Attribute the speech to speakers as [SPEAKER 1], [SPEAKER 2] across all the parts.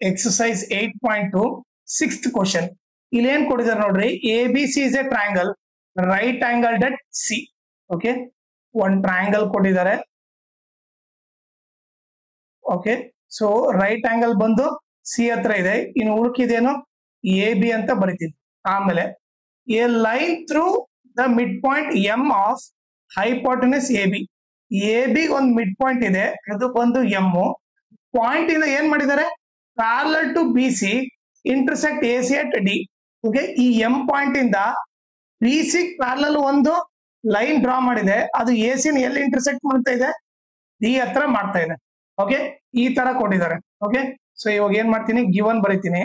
[SPEAKER 1] Exercise 8.2 sixth question. ಇಲ್ಲಿ ಏನ್ ಕೊಟ್ಟಿದ್ದಾರೆ ನೋಡ್ರಿ, ABC is a triangle, right angled at C. Okay, ಒಂದ್ ಟ್ರಯಾಂಗಲ್ ಕೊಟ್ಟಿದ್ದಾರೆ. ಓಕೆ, ಸೊ ರೈಟ್ ಆಂಗಲ್ ಬಂದು ಸಿ ಹತ್ರ ಇದೆ. ಇನ್ನು ಉಳುಕಿದೇನು AB ಅಂತ ಬರಿತೀವಿ. ಆಮೇಲೆ a line through the mid point M of hypotenuse AB ಒಂದು ಮಿಡ್ ಪಾಯಿಂಟ್ ಇದೆ, ಅದು ಬಂದು ಎಂ. ಪಾಯಿಂಟ್ ಇಂದ ಏನ್ ಮಾಡಿದ್ದಾರೆ, parallel to BC intersect AC at D. Okay, ಈ ಎಂ ಪಾಯಿಂಟ್ ಇಂದ BC ಪ್ಯಾರಲಲ್ ಒಂದು ಲೈನ್ ಡ್ರಾ ಮಾಡಿದೆ, ಅದು AC ನ ಎಲ್ಲಿ ಇಂಟರ್ಸೆಕ್ಟ್ ಮಾಡ್ತಾ ಇದೆ, D ಹತ್ರ ಮಾಡ್ತಾ ಇದೆ. ಓಕೆ, ಈ ತರ ಕೊಟ್ಟಿದ್ದಾರೆ. ಓಕೆ, ಸೊ ಇವಾಗ ಏನ್ ಮಾಡ್ತೀನಿ, ಗಿವನ್ ಬರೀತೀನಿ.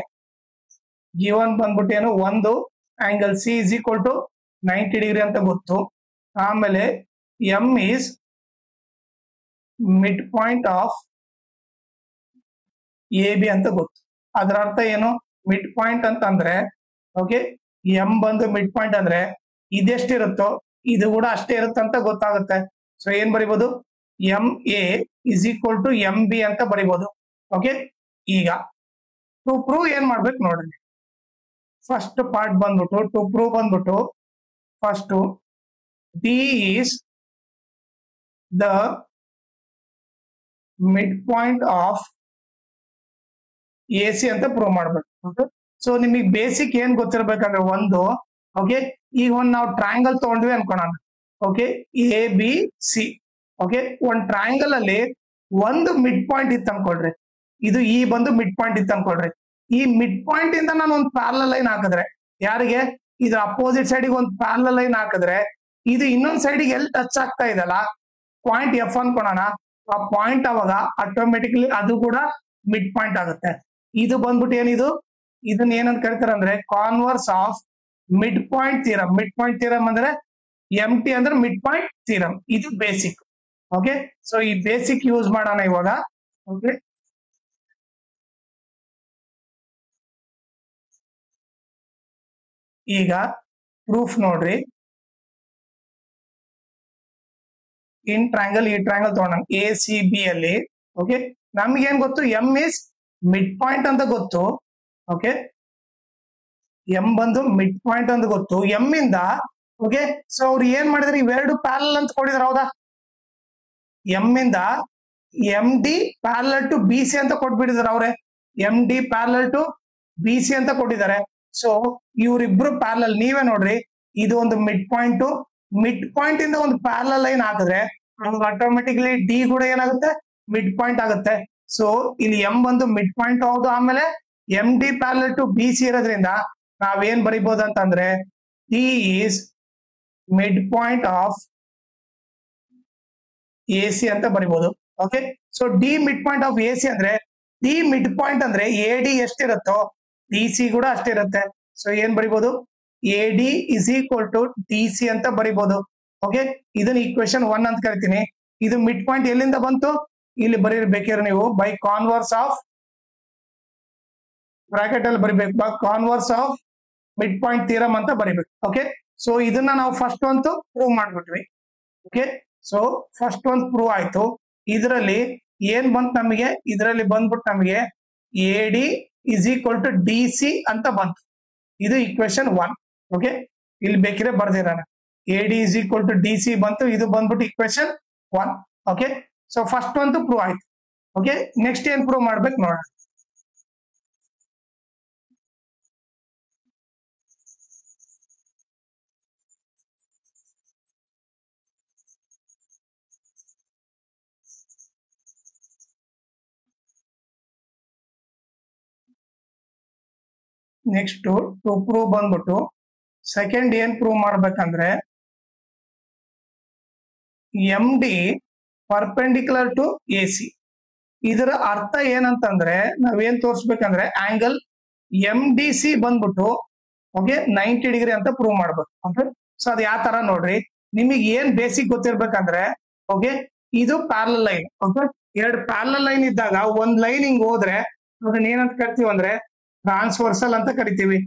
[SPEAKER 1] ಗಿವನ್ ಬಂದ್ಬಿಟ್ಟು ಏನು, ಒಂದು angle C is equal to 90 degree ಅಂತ ಗೊತ್ತು. ಆಮೇಲೆ M is mid point of AB ಅಂತ ಗೊತ್ತು. ಅದರ ಅರ್ಥ ಏನು, ಮಿಡ್ ಪಾಯಿಂಟ್ ಅಂತ ಅಂದ್ರೆ ಓಕೆ, ಎಂ ಬಂದು ಮಿಡ್ ಪಾಯಿಂಟ್ ಅಂದ್ರೆ ಇದೆಷ್ಟಿರುತ್ತೋ ಇದು ಕೂಡ ಅಷ್ಟೇ ಇರುತ್ತೆ ಅಂತ ಗೊತ್ತಾಗುತ್ತೆ. ಸೊ ಏನ್ ಬರಿಬಹುದು, MA is equal to MB ಅಂತ ಬರಿಬಹುದು. ಓಕೆ, ಈಗ ಟು ಪ್ರೂವ್ ಏನ್ ಮಾಡ್ಬೇಕು ನೋಡ್ರಿ. ಫಸ್ಟ್ ಪಾರ್ಟ್ ಬಂದ್ಬಿಟ್ಟು ಟು ಪ್ರೂವ್ ಬಂದ್ಬಿಟ್ಟು first D is the mid point of AC ಅಂತ ಪ್ರೂವ್ ಮಾಡ್ಬೇಕು. ಓಕೆ, ಸೊ ನಿಮಗೆ ಬೇಸಿಕ್ ಏನ್ ಗೊತ್ತಿರ್ಬೇಕಂದ್ರೆ ಒಂದು, ಓಕೆ, ಈಗ ಒಂದು ನಾವು ಟ್ರಯಾಂಗಲ್ ತಗೊಂಡ್ವಿ ಅನ್ಕೋಣ. Okay, ABC. ಓಕೆ, ಒಂದ್ ಟ್ರಯಾಂಗಲ್ ಅಲ್ಲಿ ಒಂದು ಮಿಡ್ ಪಾಯಿಂಟ್ ಇತ್ತು ಅನ್ಕೊಳ್ರಿ, ಇದು ಈ ಬಂದು ಮಿಡ್ ಪಾಯಿಂಟ್ ಇತ್ತು ಅನ್ಕೊಳ್ರಿ. ಈ ಮಿಡ್ ಪಾಯಿಂಟ್ ಇಂದ ನಾನು ಒಂದು ಪ್ಯಾರಲಲ್ ಲೈನ್ ಹಾಕಿದ್ರೆ, ಯಾರಿಗೆ, ಇದ್ರ ಅಪೋಸಿಟ್ ಸೈಡಿಗೆ ಒಂದು ಪ್ಯಾರಲಲ್ ಲೈನ್ ಹಾಕಿದ್ರೆ, ಇದು ಇನ್ನೊಂದ್ ಸೈಡಿಗೆ ಎಲ್ಲಿ ಟಚ್ ಆಗ್ತಾ ಇದಲ್ಲ, ಪಾಯಿಂಟ್ F ಅನ್ಕೊಳೋಣ. ಆ ಪಾಯಿಂಟ್ ಅವಾಗ ಆಟೋಮೆಟಿಕ್ಲಿ ಅದು ಕೂಡ ಮಿಡ್ ಪಾಯಿಂಟ್ ಆಗುತ್ತೆ. ಇದು ಬಂದ್ಬಿಟ್ಟು ಏನಿದು, ಇದನ್ನ ಏನಂತ ಕರಿತಾರೆ ಅಂದ್ರೆ converse of mid point theorem. Mid point theorem ಅಂದ್ರೆ MT ಅಂದ್ರೆ ಮಿಡ್ ಪಾಯಿಂಟ್ ಥಿಯರಮ್. ಇದು ಬೇಸಿಕ್. ಓಕೆ, ಸೊ ಈ ಬೇಸಿಕ್ ಯೂಸ್ ಮಾಡೋಣ ಇವಾಗ. ಓಕೆ, ಈಗ ಪ್ರೂಫ್ ನೋಡ್ರಿ. ಇನ್ ಟ್ರಯಾಂಗಲ್, ಈ ಟ್ರಯಾಂಗಲ್ ತಗೊಂಡ ACB ಅಲ್ಲಿ, ಓಕೆ, ನಮ್ಗೆ ಏನ್ ಗೊತ್ತು, ಎಂ ಇಸ್ ಮಿಡ್ ಪಾಯಿಂಟ್ ಅಂತ ಗೊತ್ತು. ಓಕೆ, ಎಂ ಬಂದು ಮಿಡ್ ಪಾಯಿಂಟ್ ಅಂತ ಗೊತ್ತು. ಎಂ ಇಂದ ಓಕೆ, ಸೊ ಅವ್ರು ಏನ್ ಮಾಡಿದ್ರೆ ಇವೆರಡು ಪ್ಯಾರಲಲ್ ಅಂತ ಕೊಟ್ಟಿದ್ರು, ಹೌದಾ. ಎಂ ಇಂದ MD ಪ್ಯಾರಲಲ್ ಟು BC ಅಂತ ಕೊಟ್ಬಿಟ್ಟಿದ್ದಾರೆ ಅವ್ರೆ. MD ಪ್ಯಾರಲಲ್ ಟು BC ಅಂತ ಕೊಟ್ಟಿದ್ದಾರೆ. ಸೊ ಇವ್ರಿಬ್ರು ಪ್ಯಾರಲಲ್, ನೀವೇ ನೋಡ್ರಿ, ಇದು ಒಂದು ಮಿಡ್ ಪಾಯಿಂಟ್. ಮಿಡ್ ಪಾಯಿಂಟ್ ಇಂದ ಒಂದು ಪ್ಯಾರಲಲ್ ಲೈನ್ ಹಾಕಿದ್ರೆ ಆಟೋಮೆಟಿಕ್ಲಿ D ಕೂಡ ಏನಾಗುತ್ತೆ, ಮಿಡ್ ಪಾಯಿಂಟ್ ಆಗುತ್ತೆ. ಸೊ ಇಲ್ಲಿ ಎಂ ಬಂದು ಮಿಡ್ ಪಾಯಿಂಟ್ ಹೌದು. ಆಮೇಲೆ MD ಪ್ಯಾರಲಲ್ ಟು BC ಇರೋದ್ರಿಂದ ನಾವೇನ್ ಬರಿಬಹುದು ಅಂತಂದ್ರೆ D is mid point of AC ಅಂತ ಬರಿಬಹುದು. Okay, so D mid point of AC ಅಂದ್ರೆ D ಮಿಡ್ ಪಾಯಿಂಟ್ ಅಂದ್ರೆ AD ಎಷ್ಟಿರುತ್ತೋ DC ಕೂಡ ಅಷ್ಟಿರುತ್ತೆ. ಸೊ ಏನ್ ಬರಿಬಹುದು, AD is equal to DC ಅಂತ ಬರಿಬಹುದು. ಓಕೆ, ಇದನ್ನ ಈಕ್ವೇಶನ್ 1 ಅಂತ ಕರಿತೀನಿ. ಇದು ಮಿಡ್ ಪಾಯಿಂಟ್ ಎಲ್ಲಿಂದ ಬಂತು, ಇಲ್ಲಿ ಬರೀಬೇಕಿದ್ರೆ ನೀವು ಬೈ ಕಾನ್ವರ್ಸ್ ಆಫ್, ಬ್ರಾಕೆಟ್ ಅಲ್ಲಿ ಬರಿಬೇಕು, by converse of mid point theorem ಅಂತ ಬರಿಬೇಕು. ಓಕೆ, ಸೊ ಇದನ್ನ ನಾವು ಫಸ್ಟ್ ಒಂದು ಪ್ರೂವ್ ಮಾಡ್ಬಿಟ್ವಿ. ಓಕೆ, ಸೊ ಫಸ್ಟ್ ಒಂದು ಪ್ರೂವ್ ಆಯ್ತು. ಇದರಲ್ಲಿ ಏನ್ ಬಂತು ನಮಗೆ, ಇದರಲ್ಲಿ ಬಂದ್ಬಿಟ್ಟು ನಮಗೆ AD is equal to DC ಅಂತ ಬಂತು. ಇದು ಈಕ್ವೇಶನ್ 1. ಓಕೆ, ಇಲ್ಲಿ ಬೇಕಿದ್ರೆ ಬರ್ದಿರೋಣ, AD is equal to DC ಬಂತು. ಇದು ಬಂದ್ಬಿಟ್ಟು ಈಕ್ವೇಶನ್ 1. ಓಕೆ, ಸೊ ಫಸ್ಟ್ ಒಂದು ಪ್ರೂವ್ ಆಯ್ತು. ಓಕೆ, ನೆಕ್ಸ್ಟ್ ಏನ್ ಪ್ರೂವ್ ಮಾಡ್ಬೇಕು ನೋಡೋಣ. ನೆಕ್ಸ್ಟ್ ಟು ಪ್ರೂವ್ ಬಂದ್ಬಿಟ್ಟು ಸೆಕೆಂಡ್ ಏನ್ ಪ್ರೂವ್ ಮಾಡ್ಬೇಕಂದ್ರೆ MD ಪರ್ಪೆಂಡಿಕ್ಯುಲರ್ ಟು AC. ಇದರ ಅರ್ಥ ಏನಂತಂದ್ರೆ ನಾವೇನ್ ತೋರಿಸ್ಬೇಕಂದ್ರೆ ಆಂಗಲ್ MDC ಬಂದ್ಬಿಟ್ಟು ಓಕೆ 90 ಡಿಗ್ರಿ ಅಂತ ಪ್ರೂವ್ ಮಾಡ್ಬೇಕು. ಓಕೆ, ಸೊ ಅದು ಯಾವ ತರ ನೋಡ್ರಿ, ನಿಮಗೆ ಏನ್ ಬೇಸಿಕ್ ಗೊತ್ತಿರ್ಬೇಕಂದ್ರೆ ಓಕೆ, ಇದು ಪ್ಯಾರಲಲ್ ಲೈನ್. ಓಕೆ, ಎರಡು ಪ್ಯಾರಲಲ್ ಲೈನ್ ಇದ್ದಾಗ ಒಂದ್ ಲೈನ್ ಹಿಂಗ್ ಹೋದ್ರೆ ಅದನ್ನ ಏನಂತ ಕರಿತೀವಿ ಅಂದ್ರೆ ಟ್ರಾನ್ಸ್ವರ್ಸಲ್ ಅಂತ ಕರಿತೀವಿ.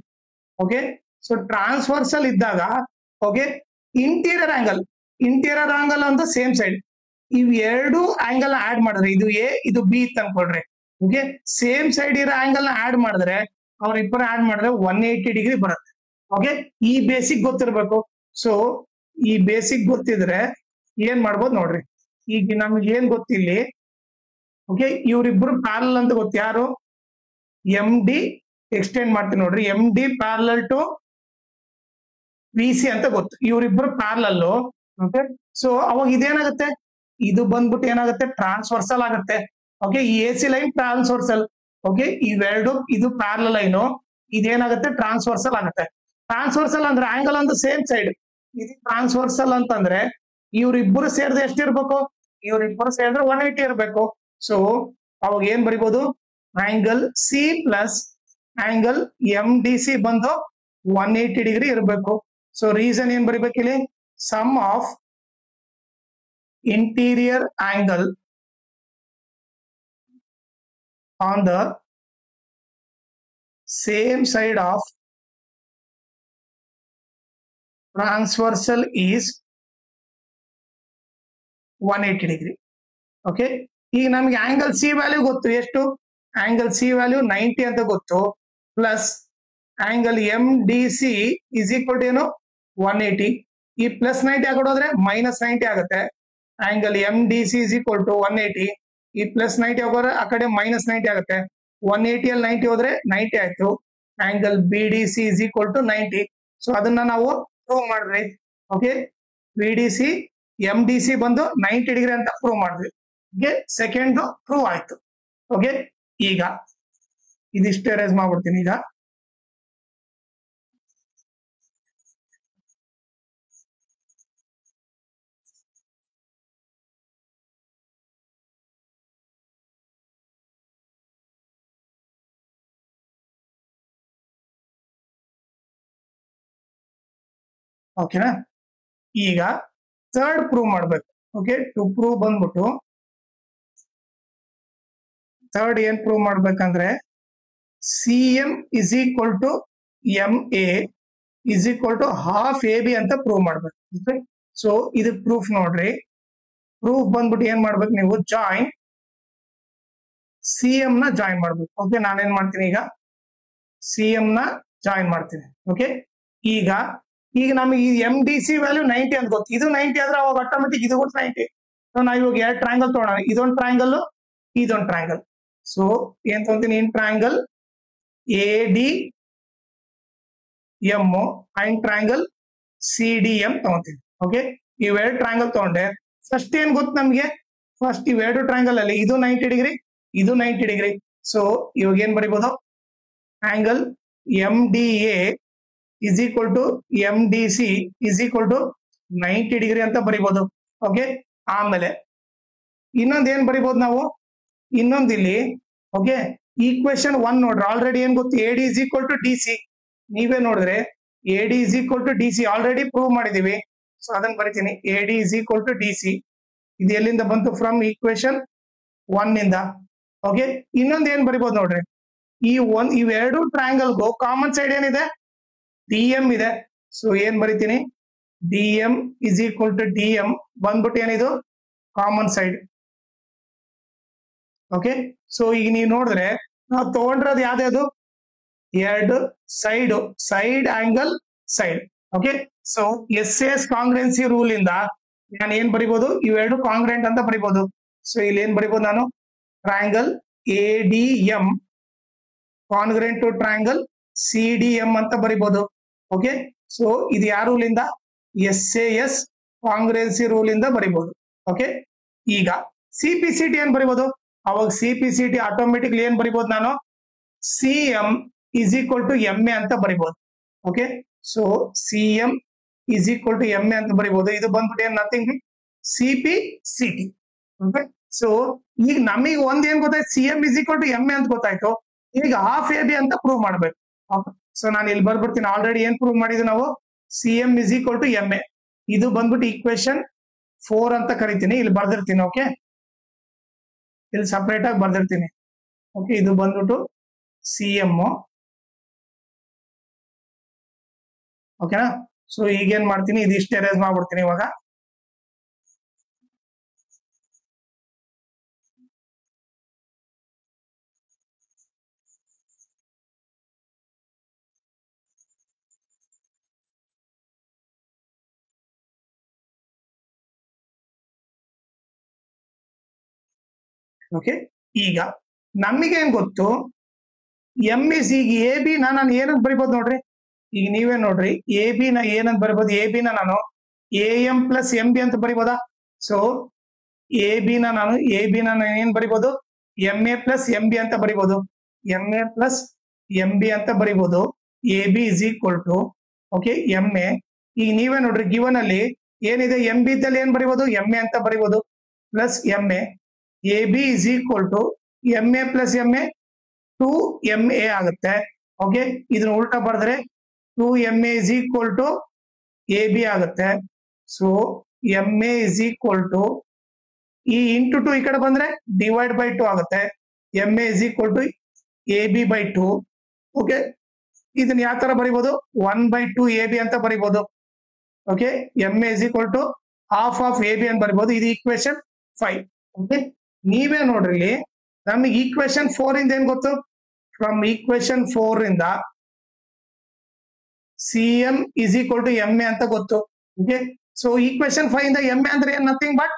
[SPEAKER 1] ಓಕೆ, ಸೊ ಟ್ರಾನ್ಸ್ವರ್ಸಲ್ ಇದ್ದಾಗ ಓಕೆ, ಇಂಟೀರಿಯರ್ ಆಂಗಲ್ ಅಂತ ಸೇಮ್ ಸೈಡ್, ಇವ್ ಎರಡು ಆಂಗಲ್ ಆಡ್ ಮಾಡಿದ್ರೆ ಇದು A ಇದು B ಅಂತ ಅನ್ಕೊಳ್ರಿ. ಓಕೆ ಸೇಮ್ ಸೈಡ್ ಇರೋ ಆಂಗಲ್ ನ ಆಡ್ ಮಾಡಿದ್ರೆ ಅವ್ರಿಬ್ಬರು ಆಡ್ ಮಾಡಿದ್ರೆ 180 ಡಿಗ್ರಿ ಬರುತ್ತೆ. ಓಕೆ ಈ ಬೇಸಿಕ್ ಗೊತ್ತಿರ್ಬೇಕು. ಸೊ ಈ ಬೇಸಿಕ್ ಗೊತ್ತಿದ್ರೆ ಏನ್ ಮಾಡ್ಬೋದು ನೋಡ್ರಿ. ಈಗ ನಮ್ಗೆ ಏನ್ ಗೊತ್ತಿಲ್ಲಿ, ಓಕೆ ಇವ್ರಿಬ್ರು ಪ್ಯಾರಲ್ ಅಂತ ಗೊತ್ತು. ಯಾರು? ಎಂ ಡಿ ಎಕ್ಸ್ಟೆಂಡ್ ಮಾಡ್ತೀನಿ ನೋಡ್ರಿ, M D parallel to B C ಅಂತ ಗೊತ್ತು. ಇವ್ರಿಬ್ರು ಪ್ಯಾರಲಲ್. ಓಕೆ ಸೊ ಅವಾಗ ಇದೇನಾಗುತ್ತೆ, ಇದು ಬಂದ್ಬಿಟ್ಟು ಏನಾಗುತ್ತೆ, ಟ್ರಾನ್ಸ್ವರ್ಸಲ್ ಆಗುತ್ತೆ. ಓಕೆ ಈ A C line transversal. Okay ಇವೆರಡು ಇದು ಪ್ಯಾರಲಲ್ ಲೈನು, ಇದೇನಾಗುತ್ತೆ ಟ್ರಾನ್ಸ್ವರ್ಸಲ್ ಆಗುತ್ತೆ. ಟ್ರಾನ್ಸ್ವರ್ಸಲ್ ಅಂದ್ರೆ ಆಂಗಲ್ ಒಂದು ಸೇಮ್ ಸೈಡ್. ಇದು ಟ್ರಾನ್ಸ್ವರ್ಸಲ್ ಅಂತಂದ್ರೆ ಇವ್ರಿಬ್ಬರು ಸೇರಿದ್ರೆ ಎಷ್ಟಿರ್ಬೇಕು, ಇವ್ರಿಬ್ಬರು ಸೇರಿದ್ರೆ 180 ಇರ್ಬೇಕು. ಸೊ ಅವಾಗ ಏನ್ ಬರಿಬಹುದು, angle C plus angle M D C ಬಂದು 180 ಡಿಗ್ರಿ ಇರಬೇಕು. ಸೊ ರೀಸನ್ ಏನ್ ಬರಿಬೇಕು ಇಲ್ಲಿ, sum of interior angle on the same side of transversal is 180 degree. Okay ಈಗ ನಮ್ಗೆ ಆಂಗಲ್ ಸಿ ವ್ಯಾಲ್ಯೂ ಗೊತ್ತು, ಎಷ್ಟು ಆಂಗಲ್ ಸಿ ವ್ಯಾಲ್ಯೂ 90 ಅಂತ ಗೊತ್ತು, plus angle M D C is equal to ಏನು 180. ಈ ಪ್ಲಸ್ 90 ಹಾಕೋದ್ರೆ ಮೈನಸ್ 90 ಆಗುತ್ತೆ. Angle M D C is equal to 180. ಈ ಪ್ಲಸ್ 90 ಹೋಗೋದ್ರೆ ಆ ಕಡೆ ಮೈನಸ್ 90 ಆಗುತ್ತೆ. 180 ಅಲ್ಲಿ 90 ಹೋದ್ರೆ 90 ಆಯ್ತು. Angle B D C is equal to 90. So ಅದನ್ನ ನಾವು ಪ್ರೂವ್ ಮಾಡಿದ್ವಿ. Okay B D C M D C ಬಂದು 90 ಡಿಗ್ರಿ ಅಂತ ಪ್ರೂವ್ ಮಾಡಿದ್ವಿ. ಓಕೆ ಸೆಕೆಂಡ್ ಪ್ರೂವ್ ಆಯ್ತು. ಓಕೆ ಈಗ ಇದಿಷ್ಟು ಎರೇಸ್ ಮಾಡ್ಬಿಡ್ತೀನಿ. ಈಗ ಓಕೆನಾ, ಈಗ ಥರ್ಡ್ ಪ್ರೂವ್ ಮಾಡ್ಬೇಕು. ಓಕೆ ಟು ಪ್ರೂವ್ ಬಂದ್ಬಿಟ್ಟು ಥರ್ಡ್ ಏನ್ ಪ್ರೂವ್ ಮಾಡ್ಬೇಕಂದ್ರೆ C M is equal to M A is equal to half A B ಅಂತ ಪ್ರೂವ್ ಮಾಡ್ಬೇಕು. ಸೊ ಇದು ಪ್ರೂಫ್ ನೋಡ್ರಿ. ಪ್ರೂಫ್ ಬಂದ್ಬಿಟ್ಟು ಏನ್ ಮಾಡ್ಬೇಕು ನೀವು, ಜಾಯಿನ್ ಸಿ ಎಂ ನ ಜಾಯಿನ್ ಮಾಡ್ಬೇಕು. ಓಕೆ ನಾನೇನ್ ಮಾಡ್ತೀನಿ, ಈಗ ಸಿ ಎಂ ನ ಜಾಯಿನ್ ಮಾಡ್ತೀನಿ. ಓಕೆ ಈಗ ನಮಗೆ ಈ ಎಂ ಡಿ ಸಿ ವ್ಯಾಲ್ಯೂ 90 ಅಂತ ಗೊತ್ತು. ಇದು 90 ಆದ್ರೆ ಅವಾಗ ಆಟೋಮೆಟಿಕ್ ಇದು ಕೂಡ 90. ಸೊ ನಾವು ಇವಾಗ ಎರಡು ಟ್ರಯಾಂಗಲ್ ತಗೋಣ, ಇದೊಂದು ಟ್ರಯಾಂಗಲ್ ಇದೊಂದು ಟ್ರಯಾಂಗಲ್. ಸೊ ಏನ್ ತಗೊಂತೀನಿ, in triangle A D M and triangle C D M ತಗೊಂತೀನಿ. ಓಕೆ ಇವೆರಡು ಟ್ರಯಾಂಗಲ್ ತಗೊಂಡೆ. ಫಸ್ಟ್ ಏನ್ ಗೊತ್ತು ನಮ್ಗೆ, ಫಸ್ಟ್ ಇವೆರಡು ಟ್ರಯಾಂಗಲ್ ಅಲ್ಲಿ ಇದು 90 ಡಿಗ್ರಿ, ಇದು 90 ಡಿಗ್ರಿ. ಸೊ ಇವಾಗ ಏನ್ ಬರಿಬಹುದು, angle M D A is equal to M D C is equal to 90 degree ಅಂತ ಬರಿಬಹುದು. ಓಕೆ ಆಮೇಲೆ ಇನ್ನೊಂದು ಏನ್ ಬರಿಬಹುದು ನಾವು, ಇನ್ನೊಂದು ಇಲ್ಲಿ ಓಕೆ ಈಕ್ವೇಶನ್ 1 ನೋಡ್ರಿ. ಆಲ್ರೆಡಿ ಏನ್ ಗೊತ್ತು, A D is equal to D C. ನೀವೇ ನೋಡಿದ್ರೆ A D is equal to D C already prove ಮಾಡಿದೀವಿ. ಸೊ ಅದನ್ನ ಬರಿತೀನಿ, A D is equal to D C. ಇದು ಎಲ್ಲಿಂದ ಬಂತು, ಫ್ರಮ್ ಈಕ್ವೇಶನ್ 1 ಇಂದ. ಓಕೆ ಇನ್ನೊಂದು ಏನ್ ಬರಿಬಹುದು ನೋಡ್ರಿ, ಇವೆರಡು ಟ್ರಯಾಂಗಲ್ಗೂ ಕಾಮನ್ ಸೈಡ್ ಏನಿದೆ, ಡಿ ಎಂ ಇದೆ. ಸೊ ಏನ್ ಬರಿತೀನಿ, D M is equal to D M ಬಂದ್ಬಿಟ್ಟು ಏನಿದು ಕಾಮನ್ ಸೈಡ್. ಓಕೆ ಸೊ ಈಗ ನೀವು ನೋಡಿದ್ರೆ ನಾವು ತಗೊಂಡಿರೋದು ಯಾವ್ದು, ಎರಡು side angle side. Okay so S congruency rule ಇಂದ ನಾನು ಏನ್ ಬರಿಬಹುದು, ಇವೆರಡು ಕಾಂಗ್ರೆಂಟ್ ಅಂತ ಬರಿಬಹುದು. ಸೊ ಇಲ್ಲಿ ಏನ್ ಬರಿಬಹುದು ನಾನು, triangle A D M congruent to triangle C D M ಅಂತ ಬರಿಬಹುದು. ಓಕೆ ಸೊ ಇದು ಯಾವ ರೂಲ್ ಇಂದ, ಎಸ್ ಕಾಂಗ್ರೆನ್ಸಿ ರೂಲ್ ಇಂದ ಬರಿಬಹುದು. ಓಕೆ ಈಗ ಸಿ ಪಿ ಸಿ ಟಿ ಏನ್ ಬರಿಬಹುದು, ಅವಾಗ C P C T automatically ಏನ್ ಬರಿಬಹುದು ನಾನು, C M is equal to M A ಅಂತ ಬರಿಬಹುದು. Okay so C M is equal to M A ಅಂತ ಬರಿಬಹುದು. ಇದು ಬಂದ್ಬಿಟ್ಟು ಏನ್ nothing, C P C T. Okay so ಈಗ ನಮಗೆ ಒಂದ್ ಏನ್ ಗೊತ್ತಾಯ್ತು, C M is equal to M A ಅಂತ ಗೊತ್ತಾಯ್ತು. ಈಗ ಹಾಫ್ ಎ ಬಿ ಅಂತ ಪ್ರೂವ್ ಮಾಡ್ಬೇಕು. ಸೊ ನಾನು ಇಲ್ಲಿ ಬರ್ಬಿಡ್ತೀನಿ, ಆಲ್ರೆಡಿ ಏನ್ ಪ್ರೂವ್ ಮಾಡಿದ್ವಿ ನಾವು, C M is equal to M A. ಇದು ಬಂದ್ಬಿಟ್ಟು ಈಕ್ವೇಶನ್ 4 ಅಂತ ಕರಿತೀನಿ, ಇಲ್ಲಿ ಬರ್ದಿರ್ತೀನಿ. ಓಕೆ ಇಲ್ಲಿ ಸಪರೇಟ್ ಆಗಿ ಬರ್ದಿರ್ತೀನಿ. ಓಕೆ ಇದು ಬಂದ್ಬಿಟ್ಟು ಸಿ ಎಂ. ಓಕೆನಾ, ಸೊ ಈಗೇನ್ ಮಾಡ್ತೀನಿ, ಇದಿಷ್ಟು ಎರೇಸ್ ಮಾಡ್ಬಿಡ್ತೀನಿ ಇವಾಗ. ಓಕೆ, ಈಗ ನಮಗೇನ್ ಗೊತ್ತು ಎಂ ಇಸ್ ಈಗ ಎ ಬಿ ನಾನು ಏನಂತ ಬರಿಬೋದು ನೋಡ್ರಿ, ಈಗ ನೀವೇ ನೋಡ್ರಿ ಎ ಬಿ ನ ಏನಂತ ಬರಿಬೋದು, ಎ ಬಿ ನ ನಾನು A M plus M B ಅಂತ ಬರಿಬೋದಾ? ಸೊ ಎ ಬಿ ನ ನಾನು ಏನ್ ಬರಿಬೋದು, M A plus M B ಅಂತ ಬರಿಬೋದು, M A plus M B ಅಂತ ಬರಿಬೋದು. A B is equal to okay M A. ಈಗ ನೀವೇ ನೋಡ್ರಿ ಗಿವನ್ ಅಲ್ಲಿ ಏನಿದೆ, ಎಂ ಬಿ ಇದ್ದಲ್ಲಿ ಏನ್ ಬರಿಬೋದು, ಎಂ ಎ ಅಂತ ಬರಿಬೋದು plus M A. A B is equal to M A plus M A 2MA ಆಗುತ್ತೆ. ಓಕೆ, ಇದನ್ನ ಉಲ್ಟಾ ಬರೆದ್ರೆ 2MA is equal to A B ಆಗುತ್ತೆ. So MA is equal to ಈ ಇಂಟು 2 ಈ ಕಡೆ ಬಂದ್ರೆ ಡಿವೈಡ್ ಬೈ 2 ಆಗುತ್ತೆ. MA is equal to AB by 2. Okay, ಇದನ್ನ ಯಾವ ತರ ಬರಿಬಹುದು, 1/2 AB ಅಂತ ಬರಿಬಹುದು. Okay, MA is equal to half of AB ಅಂತ ಬರಿಬಹುದು. ಇದು ಈಕ್ವೇಶನ್ 5. ಓಕೆ, ನೀವೇ ನೋಡ್ರಿ ನಮಗೆ ಈಕ್ವೇಶನ್ 4 ಇಂದ ಏನ್ ಗೊತ್ತು, ಫ್ರಮ್ ಈಕ್ವೇಶನ್ 4 ಇಂದ CM is equal to MA ಅಂತ ಗೊತ್ತು. ಓಕೆ, ಸೊ ಈಕ್ವೇಶನ್ 5 ಇಂದ MA ಅಂದ್ರೆ ಏನ್ nothing but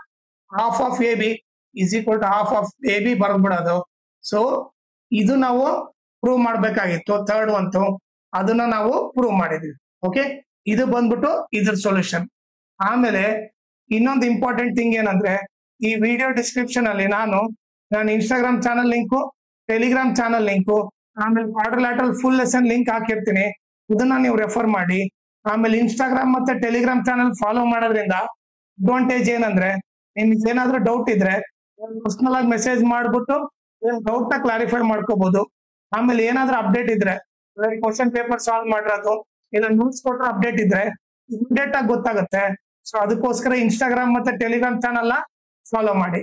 [SPEAKER 1] half of AB is equal to half of AB ಬರ್ದ್ಬಿಡೋದು. ಸೊ ಇದು ನಾವು ಪ್ರೂವ್ ಮಾಡ್ಬೇಕಾಗಿತ್ತು, ಥರ್ಡ್ ಒಂದು ಅದನ್ನ ನಾವು ಪ್ರೂವ್ ಮಾಡಿದ್ವಿ. ಓಕೆ, ಇದು ಬಂದ್ಬಿಟ್ಟು ಇದ್ರ ಸೊಲ್ಯೂಷನ್. ಆಮೇಲೆ ಇನ್ನೊಂದು ಇಂಪಾರ್ಟೆಂಟ್ ಥಿಂಗ್ ಏನಂದ್ರೆ, ಈ ವಿಡಿಯೋ ಡಿಸ್ಕ್ರಿಪ್ಷನ್ ಅಲ್ಲಿ ನಾನು Instagram channel link, Telegram channel link, ಆಮೇಲೆ ಕ್ವಾಡ್ರಿಲ್ಯಾಟರಲ್ ಫುಲ್ ಲೆಸನ್ ಲಿಂಕ್ ಹಾಕಿರ್ತೀನಿ, ಇದನ್ನ ನೀವು ರೆಫರ್ ಮಾಡಿ. ಆಮೇಲೆ ಇನ್ಸ್ಟಾಗ್ರಾಮ್ ಮತ್ತೆ ಟೆಲಿಗ್ರಾಮ್ ಚಾನಲ್ ಫಾಲೋ ಮಾಡೋದ್ರಿಂದ ಅಡ್ವಾಂಟೇಜ್ ಏನಂದ್ರೆ, ನಿಮ್ಗೆ ಏನಾದ್ರೂ ಡೌಟ್ ಇದ್ರೆ ಪರ್ಸನಲ್ ಆಗಿ ಮೆಸೇಜ್ ಮಾಡ್ಬಿಟ್ಟು ಡೌಟ್ ನ ಕ್ಲಾರಿಫೈ ಮಾಡ್ಕೋಬಹುದು. ಆಮೇಲೆ ಏನಾದ್ರೂ ಅಪ್ಡೇಟ್ ಇದ್ರೆ, ಕ್ವಶನ್ ಪೇಪರ್ ಸಾಲ್ವ್ ಮಾಡಿರೋದು ಇಲ್ಲ ನೋಟ್ಸ್ ಕೊಟ್ಟರೆ ಅಪ್ಡೇಟ್ ಇದ್ರೆ ಇಮಿಡಿಯೇಟ್ ಆಗಿ ಗೊತ್ತಾಗುತ್ತೆ. ಸೊ ಅದಕ್ಕೋಸ್ಕರ ಇನ್ಸ್ಟಾಗ್ರಾಮ್ ಮತ್ತೆ ಟೆಲಿಗ್ರಾಮ್ ಚಾನಲ್ ನ ಫಾಲೋ ಮಾಡಿ.